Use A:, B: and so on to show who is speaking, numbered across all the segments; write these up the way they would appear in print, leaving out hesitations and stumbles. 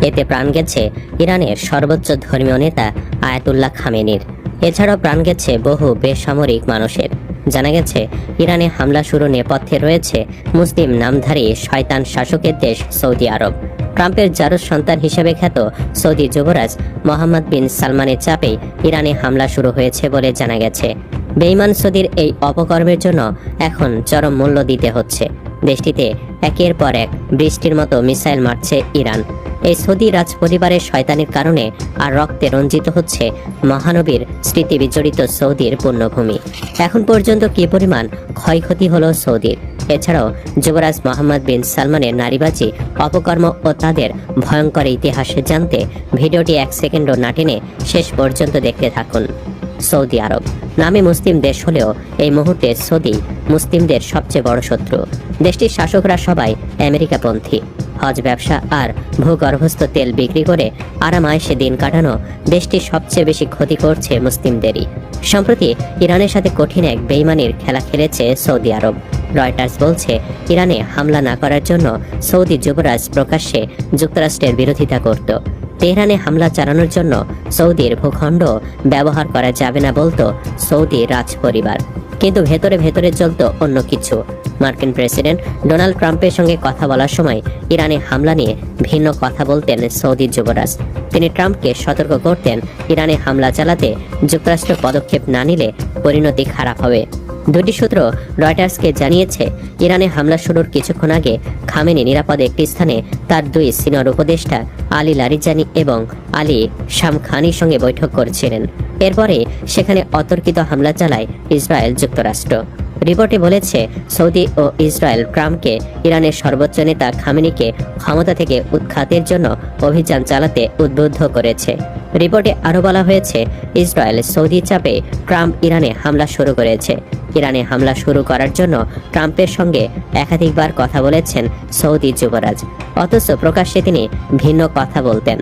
A: এতে প্রাণ গেছে ইরানের সর্বোচ্চ ধর্মীয় নেতা আয়াতুল্লাহ খামেনির। এছাড়াও প্রাণ গেছে বহু বেসামরিক মানুষের। জানা গেছে ইরানে হামলা শুরু নেপথ্যে রয়েছে মুসলিম নামধারী শয়তান শাসকের দেশ সৌদি আরব। ট্রাম্পের জারজ সন্তান হিসেবে খ্যাত সৌদি যুবরাজ মোহাম্মদ বিন সালমানের চাপেই ইরানে হামলা শুরু হয়েছে বলে জানা গেছে। বেঈমান সৌদির এই অপকর্মের জন্য এখন চরম মূল্য দিতে হচ্ছে। দেশটিতে একের পর এক বৃষ্টির মতো মিসাইল মারছে ইরান। এই সৌদি রাজ পরিবারের শয়তানির কারণে আর রক্তে রঞ্জিত হচ্ছে মহানবীর স্মৃতি বিজড়িত সৌদির পুণ্যভূমি। এখন পর্যন্ত কি পরিমাণ ক্ষয়ক্ষতি হলো সৌদির। এছাড়াও যুবরাজ মোহাম্মদ বিন সালমানের নারীবাজি অপকর্ম ও তাদের ভয়ঙ্কর ইতিহাস জানতে ভিডিওটি 1 সেকেন্ডও না টেনে শেষ পর্যন্ত দেখতে থাকুন। সৌদি আরব নামে মুসলিম দেশ হলেও এই মুহূর্তে সৌদি মুসলিমদের সবচেয়ে বড় শত্রু। দেশটির শাসকরা সবাই আমেরিকাপন্থী। হজ ব্যবসা আর ভূগর্ভস্থ তেল বিক্রি করে আরামায়েশে দিন কাটানো দেশটির সবচেয়ে বেশি ক্ষতি করছে মুসলিমদেরই। সম্প্রতি ইরানের সাথে কঠিন এক বেইমানির খেলা খেলেছে সৌদি আরব। রয়টার্স বলছে, ইরানে হামলা না করার জন্য সৌদি যুবরাজ প্রকাশ্যে যুক্তরাষ্ট্রের বিরোধিতা করত। তেহরানে হামলা চালানোর জন্য সৌদির ভূখণ্ড ব্যবহার করা যাবে না বলতো সৌদি রাজ পরিবার, কিন্তু ভেতরে ভেতরে চলত অন্য কিছু। মার্কিন প্রেসিডেন্ট ডোনাল্ড ট্রাম্পের সঙ্গে কথা বলার সময় ইরানে হামলা নিয়ে ভিন্ন কথা বলতেন সৌদি যুবরাজ। তিনি ট্রাম্পকে সতর্ক করতেন ইরানে হামলা চালাতে যুক্তরাষ্ট্র পদক্ষেপ না নিলে পরিণতি খারাপ হবে। দুটি সূত্র রয়টার্সকে জানিয়েছে, ইরানে হামলা শুরুর কিছুক্ষণ আগে খামেনি নিরাপদ একটি স্থানে তার 2 সিনিয়র উপদেষ্টা আলী লারিজানি এবং আলী শামখানির সঙ্গে বৈঠক করছিলেন। এরপরে সেখানে অতর্কিত হামলা চালায় ইসরায়েল যুক্তরাষ্ট্র। রিপোর্টে বলেছে, সৌদি ও ইসরায়েল ট্রাম্পকে ইরানের সর্বোচ্চ নেতা খামেনিকে ক্ষমতা থেকে উৎখাতের জন্য অভিযান চালাতে উদ্বুদ্ধ করেছে। রিপোর্টে আরও বলা হয়েছে, ইসরায়েল সৌদি চাপে ট্রাম্প ইরানে হামলা শুরু করেছে। ইরানে হামলা শুরু করার জন্য ট্রাম্পের সঙ্গে একাধিকবার কথা বলেছেন সৌদি যুবরাজ, অথচ প্রকাশ্যে তিনি ভিন্ন কথা বলতেন।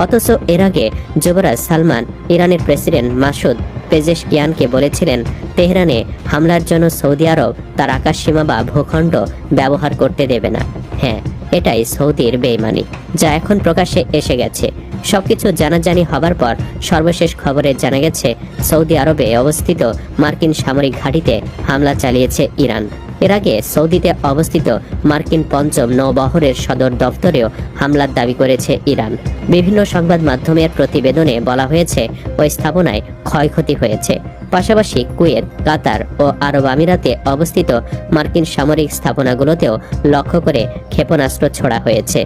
A: অথচ এর আগে যুবরাজ সালমান ইরানের প্রেসিডেন্ট মাসুদ পেজেশকিয়ানকে বলেছিলেন, তেহরানে হামলার জন্য সৌদি আরব তার আকাশসীমা বা ভূখণ্ড ব্যবহার করতে দেবে না। হ্যাঁ, এটাই সৌদির বেইমানি, যা এখন প্রকাশ্যে এসে গেছে। সবকিছু জানাজানি হবার পর সর্বশেষ খবরে জানা গেছে, সৌদি আরবে অবস্থিত মার্কিন সামরিক ঘাঁটিতে হামলা চালিয়েছে ইরান। এর আগে সৌদিতে অবস্থিত মার্কিন 5ম নৌবহরের সদর দফতরেও হামলার দাবি করেছে ইরান। বিভিন্ন সংবাদ মাধ্যমের প্রতিবেদনে বলা হয়েছে, ওই স্থাপনায় ক্ষয়ক্ষতি হয়েছে। পাশাপাশি কুয়েত, কাতার ও আরব আমিরাতে অবস্থিত মার্কিন সামরিক স্থাপনাগুলোতেও লক্ষ্য করে ক্ষেপণাস্ত্র ছোড়া হয়েছে।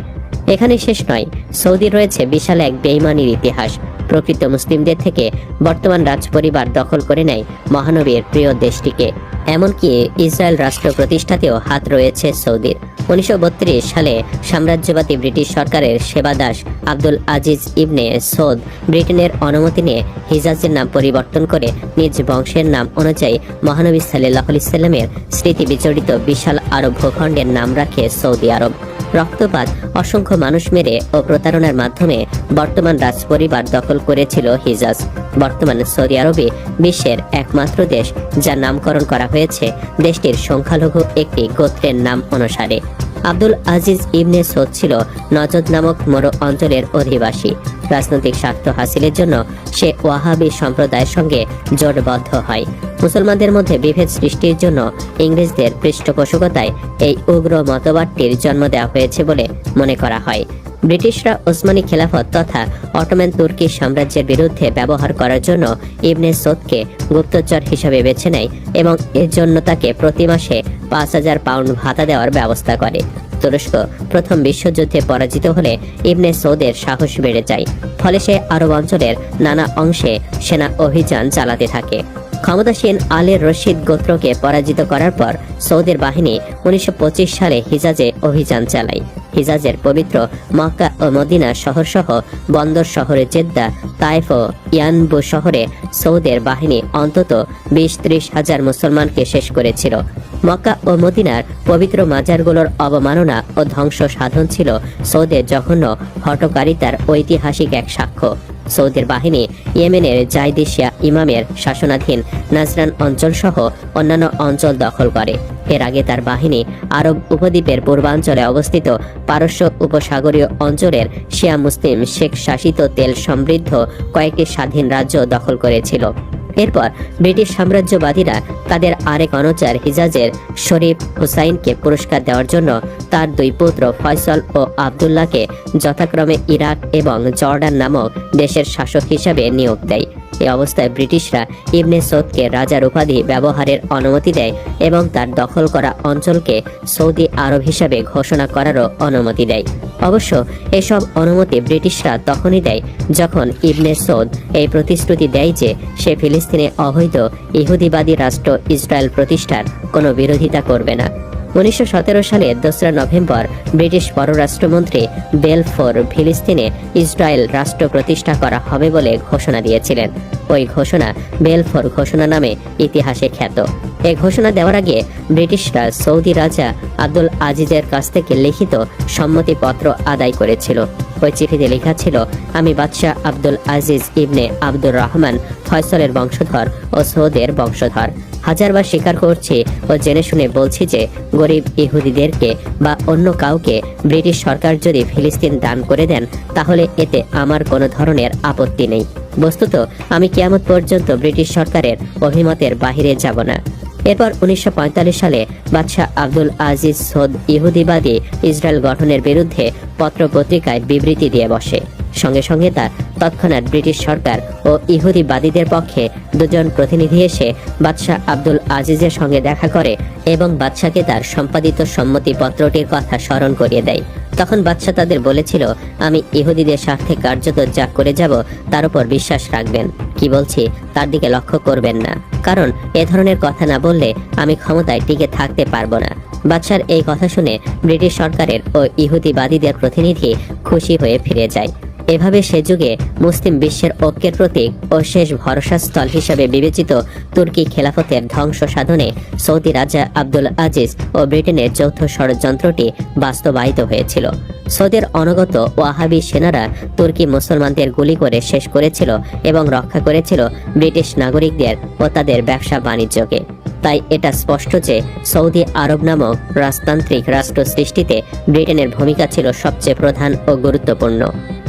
A: এখানে শেষ নয়, সৌদি রয়েছে বিশাল এক বেইমানির ইতিহাস। প্রকৃত মুসলিমদের থেকে বর্তমান রাজপরিবার দখল করে নেয় মহানবীর প্রিয় দেশটিকে। এমনকি ইসরায়েল রাষ্ট্র প্রতিষ্ঠাতেও হাত রয়েছে সৌদির। 1932 সালে সাম্রাজ্যবাদী ব্রিটিশ সরকারের সেবাদাস আব্দুল আজিজ ইবনে সৌদ ব্রিটেনের অনুমতি নিয়ে হিজাজের নাম পরিবর্তন করে নিজ বংশের নাম অনুযায়ী মহানবী সাল্লাল্লাহু আলাইহি সাল্লামের স্মৃতি বিজড়িত বিশাল আরব ভূখণ্ডের নাম রাখে সৌদি আরব। রক্তপাত, অসংখ্য মানুষ মেরে ও প্রতারণার মাধ্যমে বর্তমান রাজপরিবার দখল করেছিল হিজাজ। বর্তমানে সৌদি আরবে বিশ্বের একমাত্র দেশ যার নামকরণ করা হয়েছে দেশটির সংখ্যালঘু একটি গোত্রের নাম অনুসারে। আব্দুল আজিজ ইবনে সৌদ ছিল নজদ নামক মরু অঞ্চলের অধিবাসী। রাজনৈতিক স্বার্থ হাসিলের জন্য সে ওয়াহাবি সম্প্রদায়ের সঙ্গে জোটবদ্ধ হয়। মুসলমানদের মধ্যে বিভেদ সৃষ্টির জন্য ইংরেজদের পৃষ্ঠপোষকতায় এই উগ্র মতবাদটির জন্ম দেওয়া হয়েছে বলে মনে করা হয়। ব্রিটিশরা ওসমানী খেলাফত তথা অটোমান তুর্কি সাম্রাজ্যের বিরুদ্ধে ব্যবহার করার জন্য ইবনে সৌদকে গুপ্তচর হিসাবে বেছে নেয় এবং এর জন্য তাকে প্রতি মাসে 5000 পাউন্ড ভাতা দেওয়ার ব্যবস্থা করে। তুরস্ক প্রথম বিশ্বযুদ্ধে পরাজিত হলে ইবনে সৌদের সাহস বেড়ে যায়। ফলে সে আরব অঞ্চলের নানা অংশে সেনা অভিযান চালাতে থাকে। ক্ষমতাসীন আলী রশিদ গোত্রকে পরাজিত করার পর সৌদের বাহিনী 1925 সালে হিজাজে অভিযান চালায়। হিজাজের পবিত্র মক্কা ও মদিনা শহর সহ বন্দর শহরে জেদ্দা, তায়েফ ও ইয়ানবু শহরে সৌদের বাহিনী অন্তত 20-30 হাজার মুসলমানকে শেষ করেছিল। মক্কা ও মদিনার পবিত্র মাজারগুলোর অবমাননা ও ধ্বংস সাধন ছিল সৌদের জঘন্য হঠকারিতার ঐতিহাসিক এক সাক্ষ্য। সৌদির বাহিনী ইয়েমেনের জাইদিশিয়া ইমামের শাসনাধীন নাজরান অঞ্চল সহ অন্যান্য অঞ্চল দখল করে। এর আগে তার বাহিনী আরব উপদ্বীপের পূর্বাঞ্চলে অবস্থিত পারস্য উপসাগরীয় অঞ্চলের শিয়া মুসলিম শেখ শাসিত তেল সমৃদ্ধ কয়েকটি স্বাধীন রাজ্য দখল করেছিল। এরপর ব্রিটিশ সাম্রাজ্যবাদীরা তাদের আরেক অনুচর হিজাজের শরীফ হুসাইনকে পুরস্কার দেওয়ার জন্য তার দুই পুত্র ফয়সল ও আবদুল্লাহকে যথাক্রমে ইরাক এবং জর্ডান নামক দেশের শাসক হিসাবে নিয়োগ দেয়। এই অবস্থায় ব্রিটিশরা ইবনে সৌদকে রাজার উপাধি ব্যবহারের অনুমতি দেয় এবং তার দখল করা অঞ্চলকে সৌদি আরব হিসাবে ঘোষণা করারও অনুমতি দেয়। অবশ্য এসব অনুমতি ব্রিটিশরা তখনই দেয় যখন ইবনে সৌদ এই প্রতিশ্রুতি দেয় যে সে ফিলিস্তিনে অবৈধ ইহুদিবাদী রাষ্ট্র ইসরায়েল প্রতিষ্ঠার কোনো বিরোধিতা করবে না। 1917 সালে 2 নভেম্বর ব্রিটিশ পররাষ্ট্রমন্ত্রী বেলফোর ফিলিস্তিনে ইসরায়েল রাষ্ট্র প্রতিষ্ঠা করা হবে বলে ঘোষণা দিয়েছিলেন। ওই ঘোষণা বেলফোর ঘোষণা নামে ইতিহাসে খ্যাত। এই ঘোষণা দেওয়ার আগে ব্রিটিশরা সৌদি রাজা আব্দুল আজিজের কাছ থেকে লিখিত সম্মতিপত্র আদায় করেছিল। ওই চিঠিতে লেখা ছিল, আমি বাদশাহ আব্দুল আজিজ ইবনে আব্দুর রহমান ফয়সলের বংশধর ও সৌদের বংশধর। হাজারবার স্বীকার করছি ও জেনে শুনে বলছি যে গরিব ইহুদিদেরকে বা অন্য কাউকে ব্রিটিশ সরকার যদি ফিলিস্তিন দান করে দেন তাহলে এতে আমার কোনো ধরনের আপত্তি নেই। বস্তুত আমি কিয়ামত পর্যন্ত ব্রিটিশ সরকারের অভিমতের বাহিরে যাব না। এরপর 1945 সালে বাদশাহ আব্দুল আজিজ সৌদ ইহুদিবাদী ইসরায়েল গঠনের বিরুদ্ধে পত্রপত্রিকায় বিবৃতি দিয়ে বসে। সঙ্গে সঙ্গে তার তৎক্ষণাৎ ব্রিটিশ সরকার ও ইহুদিবাদীদের পক্ষে দুজন প্রতিনিধি এসে বাদশাহ আব্দুল আজিজের সঙ্গে দেখা করে এবং বাদশাকে তার সম্পাদিত সম্মতিপত্রটির কথা স্মরণ করিয়ে দেয়। তখন বাদশাহ তাদের বলেছিল, আমি ইহুদিদের স্বার্থে কার্যত যা করে যাব তার উপর বিশ্বাস রাখবেন। কি বলছি তার দিকে লক্ষ্য করবেন না, কারণ এ ধরনের কথা না বললে আমি ক্ষমতায় টিকে থাকতে পারবো না। বাদশার এই কথা শুনে ব্রিটিশ সরকারের ও ইহুদিবাদীদের প্রতিনিধি খুশি হয়ে ফিরে যায়। এভাবে সে যুগে মুসলিম বিশ্বের ঐক্যের প্রতীক ও শেষ ভরসাস্থল হিসেবে বিবেচিত তুর্কি খেলাফতের ধ্বংস সাধনে সৌদি রাজা আব্দুল আজিজ ও ব্রিটেনের যৌথ ষড়যন্ত্রটি বাস্তবায়িত হয়েছিল। সৌদের অনগত ওয়াহাবি সেনারা তুর্কি মুসলমানদের গুলি করে শেষ করেছিল এবং রক্ষা করেছিল ব্রিটিশ নাগরিকদের ও তাদের ব্যবসা বাণিজ্যকে। তাই এটা স্পষ্ট যে সৌদি আরব নামক রাজতান্ত্রিক রাষ্ট্র সৃষ্টিতে ব্রিটেনের ভূমিকা ছিল সবচেয়ে প্রধান ও গুরুত্বপূর্ণ।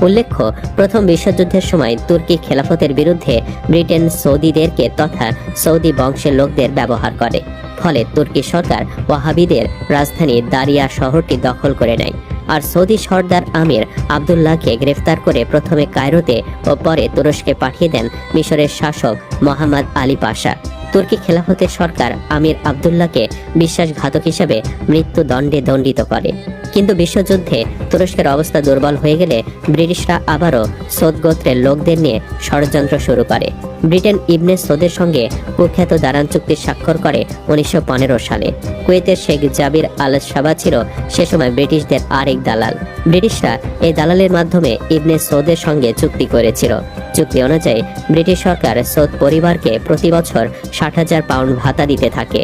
A: উল্লেখ্য, প্রথম বিশ্বযুদ্ধের সময় তুর্কি খেলাফতের বিরুদ্ধে ব্রিটেন সৌদিদেরকে তথা সৌদি বংশের লোকদের ব্যবহার করে। ফলে তুর্কি সরকার ওয়াহাবিদের রাজধানী দারিয়া শহরটি দখল করে নেয় আর সৌদি সর্দার আমির আবদুল্লাহকে গ্রেফতার করে প্রথমে কায়রোতে ও পরে তুরস্কে পাঠিয়ে দেন মিশরের শাসক মোহাম্মদ আলী পাশা। তুর্কি খেলাফতের সরকার আমির আবদুল্লাহকে বিশ্বাসঘাতক হিসেবে মৃত্যুদণ্ডে দণ্ডিত করে। কিন্তু বিশ্বযুদ্ধে তুরস্কের অবস্থা দুর্বল হয়ে গেলে ব্রিটিশরা আবারও সৌদ গোত্রের লোকদের নিয়ে ষড়যন্ত্র শুরু করে। ব্রিটেন ইবনে সৌদের সঙ্গে কুখ্যাত দারান চুক্তি স্বাক্ষর করে 1915 সালে। কুয়েতের শেখ জাবির আল সাবা ছিল সে সময় ব্রিটিশদের আরেক দালাল। ব্রিটিশরা এই দালালের মাধ্যমে ইবনে সৌদের সঙ্গে চুক্তি করেছিল। চুক্তি অনুযায়ী ব্রিটিশ সরকার সৌদ পরিবারকে প্রতি বছর 60,000 পাউন্ড ভাতা দিতে থাকে।